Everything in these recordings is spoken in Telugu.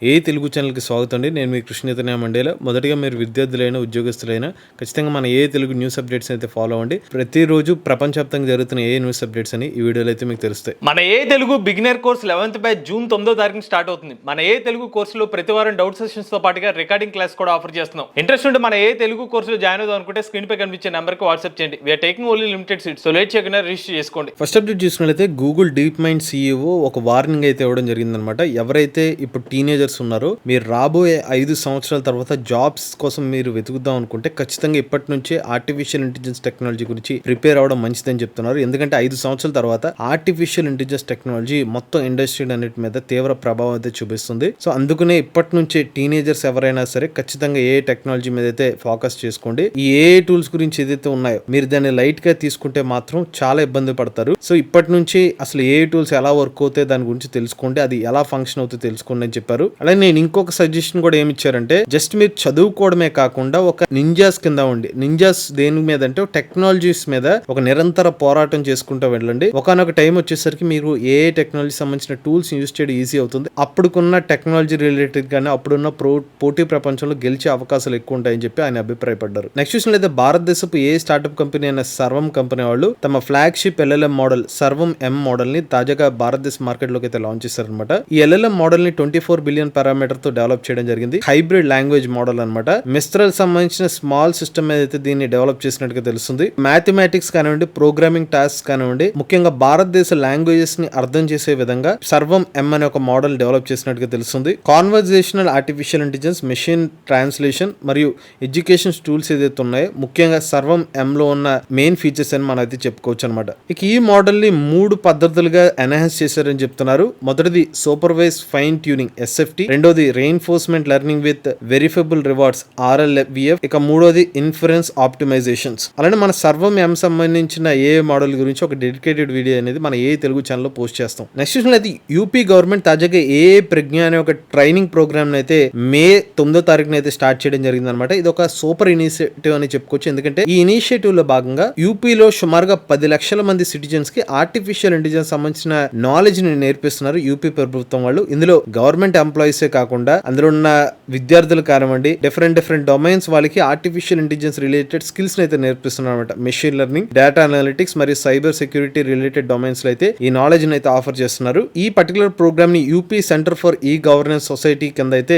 ఏ తెలుగు ఛానల్కి స్వాగతం అండి. నేను మీ కృష్ణ చైతన్య మండేల. మొదటిగా మీరు విద్యార్థులైనా ఉద్యోగస్తులైనా ఖచ్చితంగా మన ఏ తెలుగు న్యూస్ అప్డేట్స్ అయితే ఫాలో అవ్వండి. ప్రతిరోజు ప్రపంచవ్యాప్తంగా జరుగుతున్న ఏ న్యూస్ అప్డేట్స్ అని ఈ వీడియోలో అయితే మీకు తెలుస్తాయి. మన ఏ Telugu beginner course 11th batch June 9వ తారీఖున స్టార్ట్ అవుతుంది. మన ఏ తెలుగు కోర్సులో ప్రతి వారం డౌట్ సెషన్స్ తో పాటుగా రికార్డింగ్ క్లాస్ కూడా ఆఫర్ చేస్తున్నాం. ఇంట్రెస్ట్ ఉంటే మన ఏ తెలుగు కోర్సులో జాయిన్ అవుదాం అనుకుంటే స్క్రీన్ పై కనిపించే నెంబర్ కి వాట్సాప్ చేయండి. We are taking only limited seats. So late చేయకుండా రిజిస్టర్ చేసుకోండి. ఫస్ట్ అప్డేట్ చూసుకున్నట్లయితే గూగుల్ డీప్ మైండ్ CEO ఒక వార్నింగ్ అయితే ఇవ్వడం జరిగిందనమాట. ఎవరైతే ఇప్పుడు టీనేజర్స్ ఉన్నారో మీరు రాబోయే 5 సంవత్సరాల తర్వాత జాబ్స్ కోసం మీరు వెతుకుదాం అనుకుంటే ఖచ్చితంగా ఇప్పటి నుంచే ఆర్టిఫిషియల్ ఇంటెలిజెన్స్ టెక్నాలజీ గురించి ప్రిపేర్ అవ్వడం మంచిదని చెప్తున్నారు. ఎందుకంటే 5 సంవత్సరాల తర్వాత ఆర్టిఫిషియల్ ఇంటెలిజెన్స్ టెక్నాలజీ మొత్తం ఇండస్ట్రీ అన్నిటి మీద తీవ్ర ప్రభావం అయితే చూపిస్తుంది. సో అందుకనే ఇప్పటి నుంచే టీనేజర్స్ ఎవరైనా సరే ఖచ్చితంగా ఏ టెక్నాలజీ మీద అయితే ఫోకస్ చేసుకోండి. ఈ ఏ టూల్స్ గురించి ఏదైతే ఉన్నాయో మీరు దాన్ని లైట్ గా తీసుకుంటే మాత్రం చాలా ఇబ్బంది పడతారు. సో ఇప్పటి నుంచి అసలు ఏ టూల్స్ ఎలా వర్క్ అవుతాయి దాని గురించి తెలుసుకోండి, అది ఎలా ఫంక్షన్ అవుతుందో తెలుసుకోండి అని చెప్పారు. అలాగే నేను ఇంకొక సజెషన్ కూడా ఏమి ఇచ్చారంటే జస్ట్ మీరు చదువుకోవడమే కాకుండా ఒక నింజాస్ కింద ఉండి, నింజాస్ దేని మీద అంటే టెక్నాలజీస్ మీద ఒక నిరంతర పోరాటం చేసుకుంటూ వెళ్ళండి. ఒకనొక టైం వచ్చేసరికి మీరు ఏ టెక్నాలజీ సంబంధించిన టూల్స్ యూజ్ చేయడం ఈజీ అవుతుంది. అప్పుడుకున్న టెక్నాలజీ రిలేటెడ్ గానీ అప్పుడున్న పోటీ ప్రపంచంలో గెలిచే అవకాశాలు ఎక్కువ ఉంటాయని చెప్పి ఆయన అభిప్రాయపడ్డారు. నెక్స్ట్ చూసినట్లయితే భారతదేశపు ఏ స్టార్ట్అప్ కంపెనీ అయిన సర్వం కంపెనీ వాళ్ళు తమ ఫ్లాగ్షిప్ LLM మోడల్ సర్వం M మోడల్ ని తాజాగా భారతదేశ మార్కెట్ లోకి అయితే లాంచ్ చేశారనమాట. ఈ LLM మోడల్ ని 24 బిలియన్ పారామీటర్ తో డెవలప్ చేయడం జరిగింది. హైబ్రిడ్ లాంగ్వేజ్ మోడల్ అనమాట. మిస్ట్రల్ సంబంధించిన స్మాల్ సిస్టమ్ అయితే దీన్ని డెవలప్ చేసినట్టుగా తెలుస్తుంది. మ్యాథమెటిక్స్ కానివ్వండి, ప్రోగ్రామింగ్ టాస్క్ కానివ్వండి, ముఖ్యంగా భారతదేశ లాంగ్వేజెస్ ని అర్థం చేసే విధంగా సర్వం M అనే ఒక మోడల్ డెవలప్ చేసినట్టుగా తెలుస్తుంది. Conversational artificial intelligence, machine translation మరియు ఎడ్యుకేషన్ టూల్స్ ఏదైతే ఉన్నాయో ముఖ్యంగా సర్వం M లో ఉన్న మెయిన్ ఫీచర్స్ అని మనం అయితే చెప్పుకోవచ్చు అనమాట. ఇక ఈ మోడల్ ని 3 పద్ధతులుగా ఎన్హాన్స్ చేశారని చెప్తున్నారు. మొదటిది సూపర్వైజ్ ఫైన్ ట్యూనింగ్ SFT, రెండోది reinforcement learning with verifiable rewards RLVF, ఇక మూడోది ఇన్ఫరెన్స్ ఆప్టిమైజేషన్స్. అలానే మన సర్వం M సంబంధించిన ఏ మోడల్ గురించి ఒక డెడికేటెడ్ వీడియో అనేది మన ఏ తెలుగు ఛానల్లో పోస్ట్ చేస్తాం. నెక్స్ట్ చూసినట్లయితే యూపీ గవర్నమెంట్ తాజాగా ఏ ప్రజ్ఞ అనే ఒక ట్రైనింగ్ ప్రోగ్రామ్ అయితే మే 9వ తారీఖున అయితే స్టార్ట్ చేయడం జరిగింది అనమాట. ఇది ఒక సూపర్ ఇనిషియేటివ్ అని చెప్పుకోవచ్చు. ఎందుకంటే ఈ ఇనిషియేటివ్ లో భాగంగా యూపీలో సుమారుగా 10 లక్షల మంది సిటిజన్స్ కి ఆర్టిఫిషియల్ ఇంటెలిజెన్స్ సంబంధించిన నాలెడ్జ్ ని నేర్పిస్తున్నారు యూపీ ప్రభుత్వం వాళ్ళు. ఇందులో గవర్నమెంట్ ఎంప్లాయీస్ కాకుండా అందులో ఉన్న విద్యార్థులు కానివ్వండి, డిఫరెంట్ డొమైన్స్ వాళ్ళకి ఆర్టిఫిషియల్ ఇంటెలిజెన్స్ రిలేటెడ్ స్కిల్స్ అయితే నేర్పిస్తున్నారు అనమాట. మెషిన్ లెర్నింగ్, డేటా అనలిటిక్స్ మరియు సైబర్ సెక్యూరిటీ రిలేటెడ్ డొమైన్స్ లో అయితే ఈ నాలెడ్జ్ అయితే ఆఫర్ చేస్తున్నారు. ఈ పర్టికులర్ ప్రోగ్రామ్ ని UP centre for e governance society కింద అయితే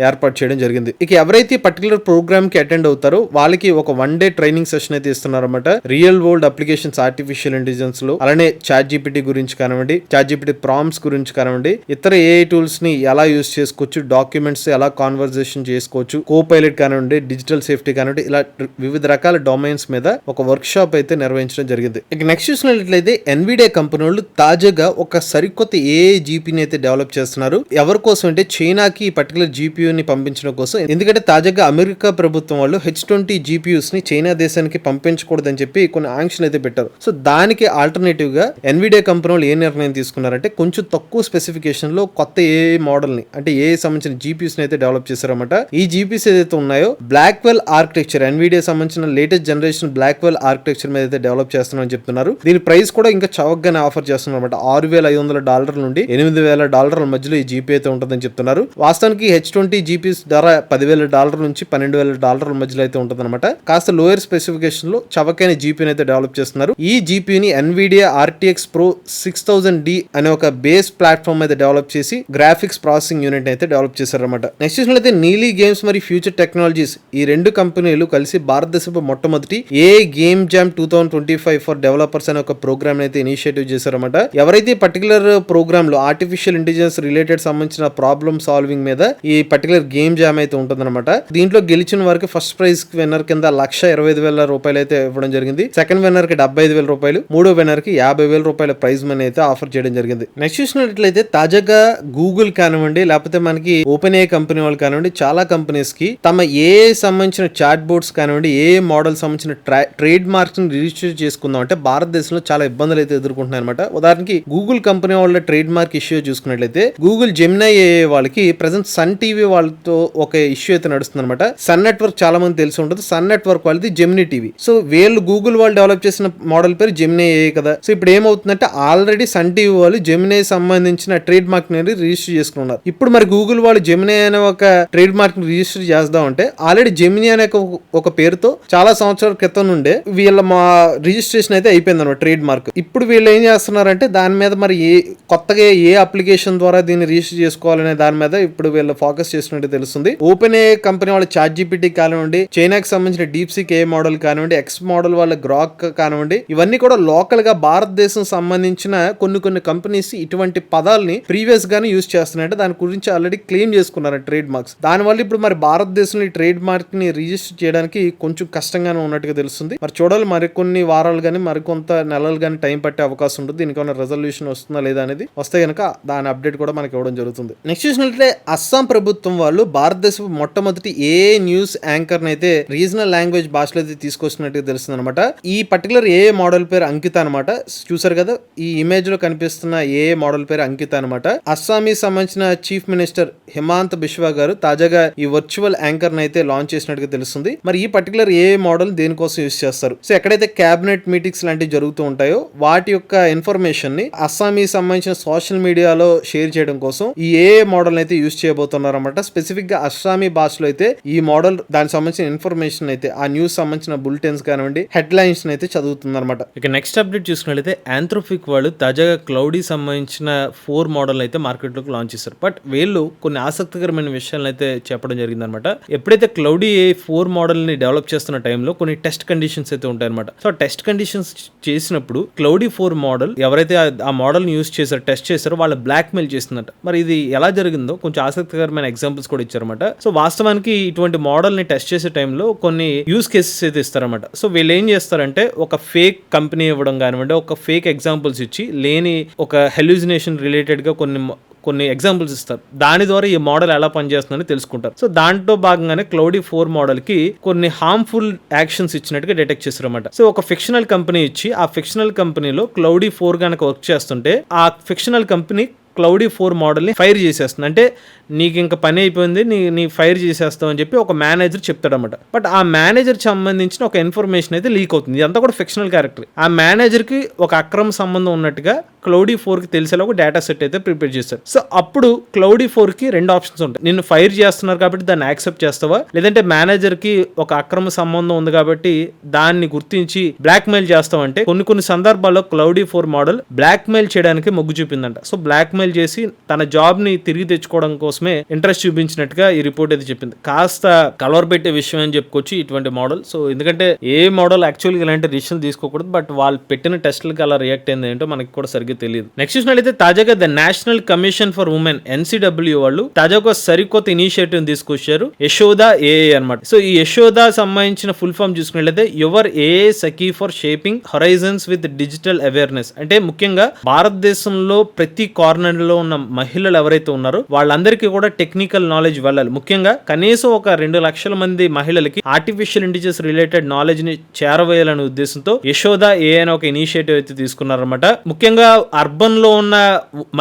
ఏర్పాటు చేయడం జరిగింది. ఇక ఎవరైతే పర్టికులర్ ప్రోగ్రామ్ కి అటెండ్ అవుతారో వాళ్ళకి ఒక 1 డే ట్రైనింగ్ సెషన్ అయితే ఇస్తున్నారు అనమాట. Real world applications artificial intelligence లో, అలానే ChatGPT గురించి కానివ్వండి, ChatGPT ప్రాంప్ట్స్ గురించి కానివ్వండి, ఇతర AI టూల్స్ ని ఎలా యూజ్ చేసుకోవచ్చు, డాక్యుమెంట్స్ ఎలా కాన్వర్జేషన్ చేసుకోవచ్చు, కోపైలట్ కానివ్వండి, డిజిటల్ సేఫ్టీ కానివ్వండి, ఇలా వివిధ రకాల డొమైన్స్ మీద ఒక వర్క్ షాప్ అయితే నిర్వహించడం జరిగింది. ఇక నెక్స్ట్ చూసినట్లయితే NVIDIA కంపెనీ వాళ్ళు తాజాగా ఒక సరికొత్త AI GPUని అయితే డెవలప్ చేస్తున్నారు. ఎవరి కోసం అంటే చైనాకి ఈ పర్టికులర్ GPU ని పంపించడం కోసం. ఎందుకంటే తాజాగా అమెరికా ప్రభుత్వం వాళ్ళు H20 GPUs ని చైనా దేశానికి పంపించకూడదని చెప్పి కొన్ని ఆంక్షలు అయితే పెట్టారు. సో దానికి ఆల్టర్నేటివ్ గా NVIDIA కంపెనీ వాళ్ళు ఏ నిర్ణయం తీసుకున్నారంటే కొంచెం తక్కువ స్పెసిఫికేషన్ లో కొత్త AI మోడల్ ని అంటే AI సంబంధించిన GPUs ని అయితే డెవలప్ చేశారన్నమాట. ఈ GPUs ఏదైతే ఉన్నాయో బ్లాక్వెల్ ఆర్కిటెక్చర్, NVIDIA సంబంధించిన లేటెస్ట్ జనరేషన్ బ్లాక్వెల్ ఆర్కిటెక్చర్ మీద అయితే డెవలప్ చేస్తున్నారని చెప్తున్నారు. దీని ప్రైస్ కూడా ఇంకా చౌకగానే ఆఫర్ చేస్తున్నారు అనమాట. $6,500 నుండి $8,000 మధ్యలో ఈ GPU అయితే ఉంటుందని చెప్తున్నారు. వాస్తవానికి H20 GPUs ధర $10,000 నుంచి $12,000 మధ్యలో అయితే ఉంటుంది అనమాట. కాస్త లోయర్ స్పెసిఫికేషన్ లో చవకైన GPU అయితే డెవలప్ చేస్తున్నారు. ఈ GPU ని NVIDIA RTX Pro 6000D అనే ఒక బేస్ ప్లాట్ఫామ్ మీద డెవలప్ చేసి గ్రాఫిక్స్ ప్రాసెసింగ్ యూనిట్ అయితే డెవలప్ చేశారన్నమాట. నెక్స్ట్ చూసినట్లయితే నీలీ గేమ్స్ మరియు ఫ్యూచర్ టెక్నాలజీస్ ఈ రెండు కంపెనీలు కలిసి భారతదేశపు మొట్టమొదటి AI game jam 2025 for developers అనే ఒక ప్రోగ్రామ్ అయితే ఇనిషియేటివ్ చేశారన్నమాట. ఎవరైతే పర్టికులర్ ప్రోగ్రామ్ లో ఆర్టిఫిషియల్ ఇంటెలిజెన్స్ రిలేటెడ్ సంబంధించిన ప్రాబ్లమ్ సాల్వింగ్ మీద ఈ పర్టికులర్ గేమ్ జామ్ అయితే ఉంటుందన్నమాట. దీంట్లో గెలిచిన వారికి ఫస్ట్ ప్రైజ్ విన్నర్ కింద ₹1,25,000 అయితే ఇవ్వడం జరిగింది. సెకండ్ విన్నర్ కి ₹75,000, మూడో విన్నర్ కి ₹50,000 ప్రైజ్ మనీ అయితే ఆఫర్ చేయడం జరిగింది. నెక్స్ట్ చూసినట్లయితే తాజాగా గూగుల్ కానివ్వండి, లేకపోతే మనకి OpenAI కంపెనీ వాళ్ళు కానివ్వండి, చాలా కంపెనీస్ కి తమ AI సంబంధించిన చాట్ బోర్డ్స్ కానివ్వండి, AI మోడల్ సంబంధించిన ట్రేడ్ మార్క్స్ ని రిజిస్టర్ చేసుకుందాం అంటే భారతదేశంలో చాలా ఇబ్బందులు అయితే ఎదుర్కొంటున్నాయి అనమాట. ఉదాహరణకి గూగుల్ కంపెనీ వాళ్ళ ట్రేడ్ మార్క్ ఇష్యూ చూసుకున్నట్లయితే గూగుల్ జెమినై AI వాళ్ళకి ప్రెసెంట్ సన్ టీవీ వాళ్ళతో ఒక ఇష్యూ అయితే నడుస్తుంది అనమాట. సన్ నెట్వర్క్ చాలా మంది తెలిసి ఉంటుంది. సన్ నెట్వర్క్ వాళ్ళది జెమినీ టీవీ. సో వీళ్ళు గూగుల్ వాళ్ళు డెవలప్ చేసిన మోడల్ పేరు జెమినై AI కదా. సో ఇప్పుడు ఏమవుతుందంటే ఆల్రెడీ సన్ టీవీ వాళ్ళు జెమినై సంబంధించిన ట్రేడ్ మార్క్ ని రిజిస్టర్ చేసుకున్నారు. ఇప్పుడు ఇప్పుడు మరి గూగుల్ వాళ్ళు జెమినీ అనే ఒక ట్రేడ్ మార్క్ రిజిస్టర్ చేద్దామంటే ఆల్రెడీ జెమినీ అనే ఒక పేరుతో చాలా సంవత్సరాల క్రితం నుండే వీళ్ళ మా రిజిస్ట్రేషన్ అయితే అయిపోయింది అనమాట ట్రేడ్ మార్క్. ఇప్పుడు వీళ్ళు ఏం చేస్తున్నారంటే దాని మీద మరి కొత్తగా ఏ అప్లికేషన్ ద్వారా దీన్ని రిజిస్టర్ చేసుకోవాలనే దాని మీద ఇప్పుడు వీళ్ళు ఫోకస్ చేసినట్టు తెలుస్తుంది. ఓపెన్ ఏ కంపెనీ వాళ్ళ చాట్ జీపీటీ కానివ్వండి, చైనాకి సంబంధించిన డీప్ సీక్ ఏ మోడల్ కానివ్వండి, ఎక్స్ మోడల్ వాళ్ళ గ్రాక్ కానివ్వండి, ఇవన్నీ కూడా లోకల్ గా భారతదేశం సంబంధించిన కొన్ని కంపెనీస్ ఇటువంటి పదాలని ప్రీవియస్ గానే యూజ్ చేస్తున్నాయంటే దాని గురించి ఆల్రెడీ క్లెయిమ్ చేసుకున్నారు ట్రేడ్ మార్క్స్. దానివల్ల ఇప్పుడు మరి భారతదేశంలో ఈ ట్రేడ్ మార్క్ ని రిజిస్టర్ చేయడానికి కొంచెం కష్టంగానే ఉన్నట్టుగా తెలుస్తుంది. మరి చూడాలి మరికొన్ని వారాలు కానీ మరికొంత నెలలు కానీ టైం పట్టే అవకాశం ఉంటుంది. దీనికి ఏమైనా రెజల్యూషన్ వస్తుందా లేదా అనేది వస్తే కనుక దాని అప్డేట్ కూడా మనకి ఇవ్వడం జరుగుతుంది. నెక్స్ట్ చూసినట్లయితే అస్సాం ప్రభుత్వం వాళ్ళు భారతదేశపు మొట్టమొదటి ఏ న్యూస్ యాంకర్ అయితే రీజనల్ లాంగ్వేజ్ భాషలో అయితే తీసుకొస్తున్నట్టుగా తెలుస్తుంది అనమాట. ఈ పర్టికులర్ ఏ మోడల్ పేరు అంకిత అనమాట. చూసారు కదా ఈ ఇమేజ్ లో కనిపిస్తున్న ఏ మోడల్ పేరు అంకిత అనమాట. అస్సామీ సంబంధించిన చీఫ్ మినిస్టర్ హిమాంత బిశ్వా గారు తాజాగా ఈ వర్చువల్ యాంకర్ అయితే లాంచ్ చేసినట్టుగా తెలుస్తుంది. మరి ఈ పర్టికులర్ ఏ మోడల్ దేనికోసం యూజ్ చేస్తారు? సో ఎక్కడైతే క్యాబినెట్ మీటింగ్స్ లాంటివి జరుగుతూ ఉంటాయో వాటి యొక్క ఇన్ఫర్మేషన్ ని అస్సామీ సంబంధించిన సోషల్ మీడియాలో షేర్ చేయడం కోసం ఈ ఏ మోడల్ అయితే యూజ్ చేయబోతున్నారు అనమాట. స్పెసిఫిక్ గా అస్సామీ భాషలో అయితే ఈ మోడల్ దానికి సంబంధించిన ఇన్ఫర్మేషన్ అయితే ఆ న్యూస్ సంబంధించిన బులెటిన్స్ కానివ్వండి హెడ్ లైన్స్ అయితే చదువుతుంది అనమాట. ఇక నెక్స్ట్ అప్డేట్ చూసుకున్నట్లయితే ఆంథ్రోపిక్ వాళ్ళు తాజాగా క్లౌడీ సంబంధించిన 4 మోడల్ అయితే మార్కెట్ లోకి లాంచ్ చేశారు. బట్ వీళ్ళు కొన్ని ఆసక్తికరమైన విషయాలను అయితే చెప్పడం జరిగింది అనమాట. ఎప్పుడైతే క్లౌడీ 4 మోడల్ ని డెవలప్ చేస్తున్న టైంలో కొన్ని టెస్ట్ కండిషన్స్ అయితే ఉంటాయి అనమాట. సో టెస్ట్ కండిషన్స్ చేసినప్పుడు క్లౌడీ 4 మోడల్ ఎవరైతే ఆ మోడల్ ని యూజ్ చేశారో టెస్ట్ చేశారో వాళ్ళ బ్లాక్ మెయిల్ చేస్తుందట. మరి ఇది ఎలా జరిగిందో కొంచెం ఆసక్తికరమైన ఎగ్జాంపుల్స్ కూడా ఇచ్చారన్నమాట. సో వాస్తవానికి ఇటువంటి మోడల్ ని టెస్ట్ చేసే టైంలో కొన్ని యూజ్ కేసెస్ అయితే ఇస్తారన్నమాట. సో వీళ్ళు ఏం చేస్తారంటే ఒక ఫేక్ కంపెనీ ఇవ్వడం కానివ్వండి, ఒక ఫేక్ ఎగ్జాంపుల్స్ ఇచ్చి లేని ఒక హెల్యూజినేషన్ రిలేటెడ్ గా కొన్ని ఎగ్జాంపుల్స్ ఇస్తారు. దాని ద్వారా ఈ మోడల్ ఎలా పనిచేస్తుందని తెలుసుకుంటారు. సో దాంట్లో భాగంగానే క్లౌడీ 4 మోడల్ కి కొన్ని హార్మ్ఫుల్ యాక్షన్స్ ఇచ్చినట్టుగా డిటెక్ట్ చేశారన్నమాట. సో ఒక ఫిక్షనల్ కంపెనీ ఇచ్చి ఆ ఫిక్షనల్ కంపెనీలో క్లౌడీ 4 కనుక వర్క్ చేస్తుంటే ఆ ఫిక్షనల్ కంపెనీ క్లౌడీ 4 మోడల్ని ఫైర్ చేసేస్తుంది. అంటే నీకు ఇంకా పని అయిపోయింది, నీ ఫైర్ చేసేస్తావు అని చెప్పి ఒక మేనేజర్ చెప్తాడన్నమాట. బట్ ఆ మేనేజర్ సంబంధించిన ఒక ఇన్ఫర్మేషన్ అయితే లీక్ అవుతుంది. ఇదంతా కూడా ఫిక్షనల్ క్యారెక్టర్. ఆ మేనేజర్కి ఒక అక్రమ సంబంధం ఉన్నట్టుగా క్లౌడీ 4కి తెలిసేలా ఒక డేటా సెట్ అయితే ప్రిపేర్ చేస్తారు. సో అప్పుడు క్లౌడీ 4కి 2 ఆప్షన్స్ ఉంటాయి. నిన్ను ఫైర్ చేస్తున్నారు కాబట్టి దాన్ని యాక్సెప్ట్ చేస్తావా, లేదంటే మేనేజర్కి ఒక అక్రమ సంబంధం ఉంది కాబట్టి దాన్ని గుర్తించి బ్లాక్ మెయిల్ చేస్తావంటే కొన్ని సందర్భాల్లో క్లౌడీ 4 మోడల్ బ్లాక్ మెయిల్ చేయడానికి మొగ్గు చూపిందంట. సో బ్లాక్ మెయిల్ చేసి తన జాబ్ ని తిరిగి తెచ్చుకోవడం కోసమే ఇంట్రెస్ట్ చూపించినట్టుగా ఈ రిపోర్ట్ అయితే చెప్పింది. కాస్త కలవర్ పెట్టే విషయం అని చెప్పుకోవచ్చు ఇటువంటి మోడల్. సో ఎందుకంటే ఏ మోడల్ యాక్చువల్గా ఇలాంటి డిసిషన్ తీసుకోకూడదు, బట్ వాళ్ళు పెట్టిన టెస్ట్లకి అలా రియాక్ట్ అయింది ఏంటో మనకి కూడా సరిగ్గా తెలియదు. నెక్స్ట్ చూసినట్లయితే తాజాగా the national commission for women NCW వాళ్ళు తాజాగా సరికొత్త ఇనిషియేటివ్ తీసుకొచ్చారు, యశోద ఏఏ అనమాట. సో ఈ యశోద సంబంధించిన ఫుల్ ఫామ్ చూసుకున్నట్లయితే యువర్ ఏఏ Sakhi for shaping horizons with digital awareness. అంటే ముఖ్యంగా భారతదేశంలో ప్రతి కార్నర్ లో ఉన్న మహిళలు ఎవరైతే ఉన్నారో వాళ్ళందరికీ కూడా టెక్నికల్ నాలెడ్జ్ వెళ్ళాలి. ముఖ్యంగా కనీసం ఒక 2 లక్షల మంది మహిళలకి ఆర్టిఫిషియల్ ఇంటెలిజెన్స్ రిలేటెడ్ నాలెడ్జ్ ని చేరవేయాలనే ఉద్దేశంతో యశోద ఏ అనే ఒక ఇనిషియేటివ్ అయితే తీసుకున్నారన్నమాట. ముఖ్యంగా అర్బన్ లో ఉన్న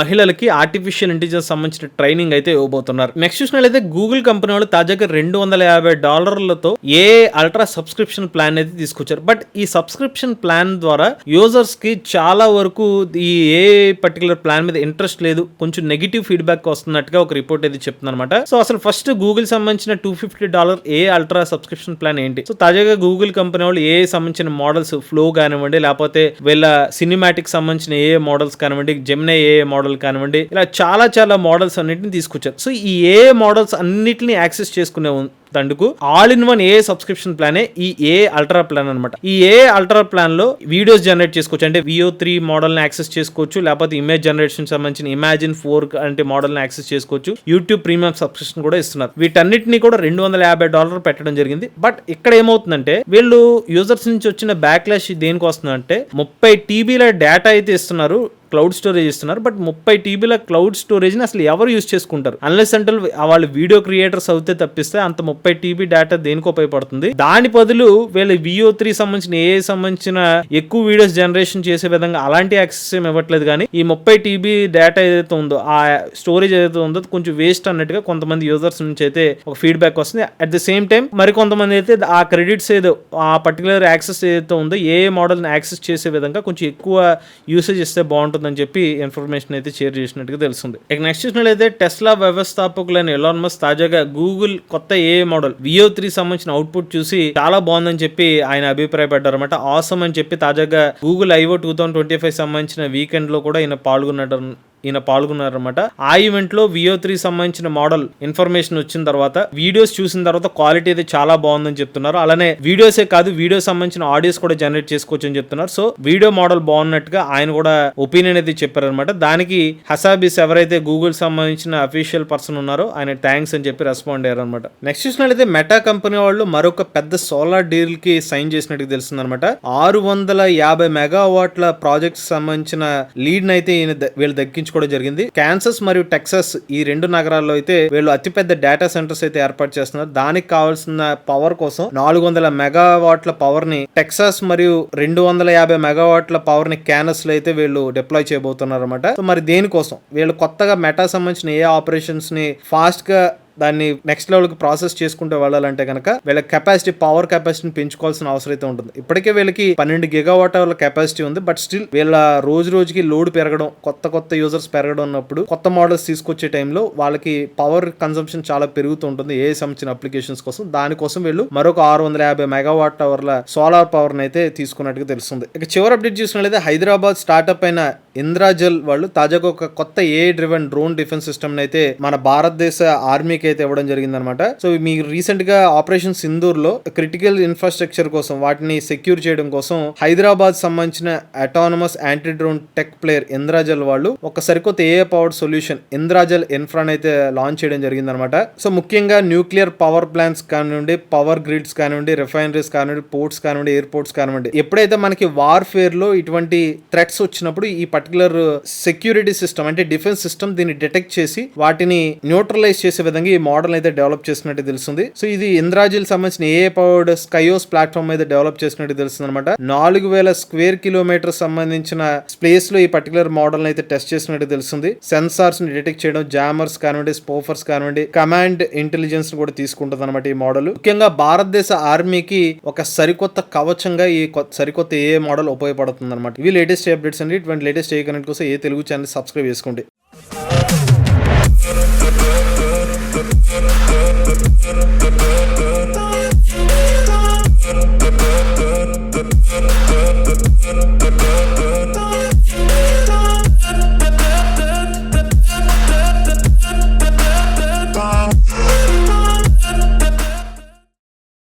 మహిళలకి ఆర్టిఫిషియల్ ఇంటెలిజెన్స్ సంబంధించిన ట్రైనింగ్ అయితే ఇవ్వబోతున్నారు. నెక్స్ట్ చూసినట్లయితే గూగుల్ కంపెనీ వాళ్ళు తాజాగా $250 ఏ అల్ట్రా సబ్స్క్రిప్షన్ ప్లాన్ అయితే తీసుకొచ్చారు. బట్ ఈ సబ్స్క్రిప్షన్ ప్లాన్ ద్వారా యూజర్స్ కి చాలా వరకు ఈ ఏ పర్టికులర్ ప్లాన్ మీద ఇంట్రెస్ట్ లేదు, కొంచెం నెగిటివ్ ఫీడ్బ్యాక్ వస్తున్నట్టుగా ఒక రిపోర్ట్ అయితే చెప్తుంది అనమాట. సో అసలు ఫస్ట్ గూగుల్ సంబంధించిన $250 ఏ అల్ట్రా సబ్స్క్రిప్షన్ ప్లాన్ ఏంటి? సో తాజాగా గూగుల్ కంపెనీ వాళ్ళు ఏ సంబంధించిన మోడల్స్ ఫ్లో కానివ్వండి, లేకపోతే వీళ్ళ సినిమాటిక్ సంబంధించిన ఏ మోడల్స్ కానివ్వండి, జెమినీ ఏ మోడల్ కానివ్వండి, ఇలా చాలా మోడల్స్ అన్నిటిని తీసుకొచ్చారు. సో ఈ ఏ మోడల్స్ అన్నిటిని యాక్సెస్ చేసుకునే తందుకు all in one AI subscription ప్లానే ఈ ఏ అల్ట్రా ప్లాన్ అనమాట. ఈ ఏ అల్ట్రా ప్లాన్ లో వీడియోస్ జనరేట్ చేసుకోవచ్చు. అంటే VO3 మోడల్ ని యాక్సెస్ చేసుకోవచ్చు, లేకపోతే ఇమేజ్ జనరేషన్ సంబంధించిన Imagen 4 అంటే మోడల్ ని యాక్సెస్ చేసుకోవచ్చు. యూట్యూబ్ ప్రీమియం సబ్స్క్రిప్షన్ కూడా ఇస్తున్నారు. వీటన్నిటిని కూడా $250 పెట్టడం జరిగింది. బట్ ఇక్కడ ఏమవుతుందంటే వీళ్ళు యూజర్స్ నుంచి వచ్చిన బ్యాక్లాష్ దేనికి వస్తుందంటే 30 TB డేటా అయితే ఇస్తున్నారు, క్లౌడ్ స్టోరేజ్ ఇస్తున్నారు. బట్ 30 TB క్లౌడ్ స్టోరేజ్ ని అసలు ఎవరు యూజ్ చేసుకుంటారు? అన్లెస్ అంటే వాళ్ళు వీడియో క్రియేటర్స్ అవుతే తప్పిస్తే అంత 30 TB డేటా దేనికి ఉపయోగపడుతుంది? దాని బదులు వీళ్ళు VO3 సంబంధించిన ఏ సంబంధించిన ఎక్కువ వీడియోస్ జనరేషన్ చేసే విధంగా అలాంటి యాక్సెస్ ఏమి ఇవ్వట్లేదు. కానీ ఈ 30 TB డేటా ఏదైతే ఉందో, ఆ స్టోరేజ్ ఏదైతే ఉందో కొంచెం వేస్ట్ అన్నట్టుగా కొంతమంది యూజర్స్ నుంచి అయితే ఒక ఫీడ్బ్యాక్ వస్తుంది. అట్ ద సేమ్ టైం మరి కొంతమంది అయితే ఆ క్రెడిట్స్ ఏదో ఆ పర్టికులర్ యాక్సెస్ ఏదైతే ఉందో ఏ మోడల్ ని యాక్సెస్ చేసే విధంగా కొంచెం ఎక్కువ యూసేజ్ ఇస్తే బాగుంటుంది ఉంటుందని చెప్పి ఇన్ఫర్మేషన్ అయితే షేర్ చేసినట్టుగా తెలుస్తుంది. ఇక నెక్స్ట్ చూసినట్లయితే టెస్లా వ్యవస్థాపకులైన ఎలాన్ మస్క్ తాజాగా గూగుల్ కొత్త ఏఐ మోడల్ VO3 సంబంధించిన అవుట్పుట్ చూసి చాలా బాగుందని చెప్పి ఆయన అభిప్రాయపడ్డారు అనమాట. ఆసమ్ అని చెప్పి తాజాగా గూగుల్ I/O 2025 సంబంధించిన వీకెండ్ లో కూడా ఈయన పాల్గొన్నారనమాట. ఆ ఈవెంట్ లో VO3 సంబంధించిన మోడల్ ఇన్ఫర్మేషన్ వచ్చిన తర్వాత వీడియోస్ చూసిన తర్వాత క్వాలిటీ అయితే చాలా బాగుందని చెప్తున్నారు. అలానే వీడియోసే కాదు, వీడియో సంబంధించిన ఆడియోస్ కూడా జనరేట్ చేసుకోవచ్చు అని చెప్తున్నారు. సో వీడియో మోడల్ బాగున్నట్టుగా ఆయన కూడా ఒపీనియన్ అయితే చెప్పారనమాట. దానికి హసాబిస్ ఎవరైతే గూగుల్ సంబంధించిన అఫీషియల్ పర్సన్ ఉన్నారో ఆయన థ్యాంక్స్ అని చెప్పి రెస్పాండ్ అయ్యారు అనమాట. నెక్స్ట్ చూసినట్లయితే మెటా కంపెనీ వాళ్ళు మరొక పెద్ద సోలార్ డీల్ కి సైన్ చేసినట్టు తెలుస్తుంది అనమాట. 650 మెగావాట్ల ప్రాజెక్ట్ సంబంధించిన లీడ్ అయితే వీళ్ళు దక్కించుకోవడం జరిగింది. కాన్సస్ మరియు టెక్సాస్ ఈ 2 నగరాల్లో అయితే వీళ్ళు అతిపెద్ద డేటా సెంటర్స్ అయితే ఏర్పాటు చేస్తున్నారు. దానికి కావాల్సిన పవర్ కోసం 400 మెగావాట్ల పవర్ ని టెక్సాస్ మరియు 250 మెగావాట్ల పవర్ ని కాన్సస్ లో అయితే వీళ్ళు డిప్లాయ్ చేయబోతున్నారు అనమాట. సో మరి దేనికోసం వీళ్ళు కొత్తగా మెటా సంబంధించిన ఏ ఆపరేషన్స్ ని ఫాస్ట్ గా దాన్ని నెక్స్ట్ లెవెల్కి ప్రాసెస్ చేసుకుంటూ వెళ్ళాలంటే కనుక వీళ్ళ పవర్ కెపాసిటీని పెంచుకోవాల్సిన అవసరం అయితే ఉంటుంది. ఇప్పటికే వీళ్ళకి 12 గిగావాట్ అవర్ల కెపాసిటీ ఉంది. బట్ స్టిల్ వీళ్ళ రోజుకి లోడ్ పెరగడం, కొత్త యూజర్స్ పెరగడం ఉన్నప్పుడు కొత్త మోడల్స్ తీసుకొచ్చే టైంలో వాళ్ళకి పవర్ కన్సంప్షన్ చాలా పెరుగుతూ ఉంటుంది ఏ సంబంధించిన అప్లికేషన్స్ కోసం. దానికోసం వీళ్ళు మరొక 650 మెగావాట్ అవర్ల సోలార్ పవర్ అయితే తీసుకున్నట్టుగా తెలుస్తుంది. ఇక చివరి అప్డేట్ చూసినట్లయితే హైదరాబాద్ స్టార్ట్అప్ అయిన ఇంద్రాజల్ వాళ్ళు తాజాగా ఒక కొత్త AI driven drone defence system అయితే మన భారతదేశ ఆర్మీకి అయితే ఇవ్వడం జరిగిందనమాట. సో మీకు రీసెంట్ గా ఆపరేషన్ సింధూర్ లో క్రిటికల్ ఇన్ఫ్రాస్ట్రక్చర్ కోసం వాటిని సెక్యూర్ చేయడం కోసం హైదరాబాద్ సంబంధించిన autonomous anti drone tech player Indrajaal వాళ్ళు ఒక సరికొత్త AI పవర్డ్ సొల్యూషన్ ఇంద్రాజల్ ఇన్ఫ్రాన్ అయితే లాంచ్ చేయడం జరిగిందనమాట. సో ముఖ్యంగా న్యూక్లియర్ పవర్ ప్లాంట్స్ కానివ్వండి, పవర్ గ్రిడ్స్ కానివ్వండి, రిఫైనరీస్ కానివ్వండి, పోర్ట్స్ కానివ్వండి, ఎయిర్పోర్ట్స్ కానివ్వండి, ఎప్పుడైతే మనకి వార్ఫేర్ లో ఇటువంటి థ్రెట్స్ వచ్చినప్పుడు ఈ పర్టికులర్ సెక్యూరిటీ సిస్టమ్ అంటే డిఫెన్స్ సిస్టమ్ దీన్ని డిటెక్ట్ చేసి వాటిని న్యూట్రలైజ్ చేసే విధంగా ఈ మోడల్ అయితే డెవలప్ చేసినట్టు తెలుస్తుంది. సో ఇది ఇంద్రాజిల్ సంబంధించిన AI పవర్డ్ స్కైయోస్ ప్లాట్ఫామ్ అయితే డెవలప్ చేసినట్టు తెలుస్తుంది అనమాట. 4000 స్క్వేర్ కిలోమీటర్ సంబంధించిన స్పేస్ లో ఈ పర్టికులర్ మోడల్ అయితే టెస్ట్ చేసినట్టు తెలుస్తుంది. సెన్సార్స్ ని డిటెక్ట్ చేయడం, జామర్స్ కానివ్వండి, స్పోఫర్స్ కానివ్వండి, కమాండ్ ఇంటెలిజెన్స్ కూడా తీసుకుంటుంది అనమాట ఈ మోడల్. ముఖ్యంగా భారతదేశ ఆర్మీకి ఒక సరికొత్త కవచంగా ఈ సరికొత్త AI మోడల్ ఉపయోగపడుతుంది అనమాట. ఇవి లేటెస్ట్ అప్డేట్స్ అండి. ఇటువంటి లేటెస్ట్ AI కనెక్ట్ కోసం తెలుగు ఛానల్ సబ్స్క్రైబ్ చేసుకోండి.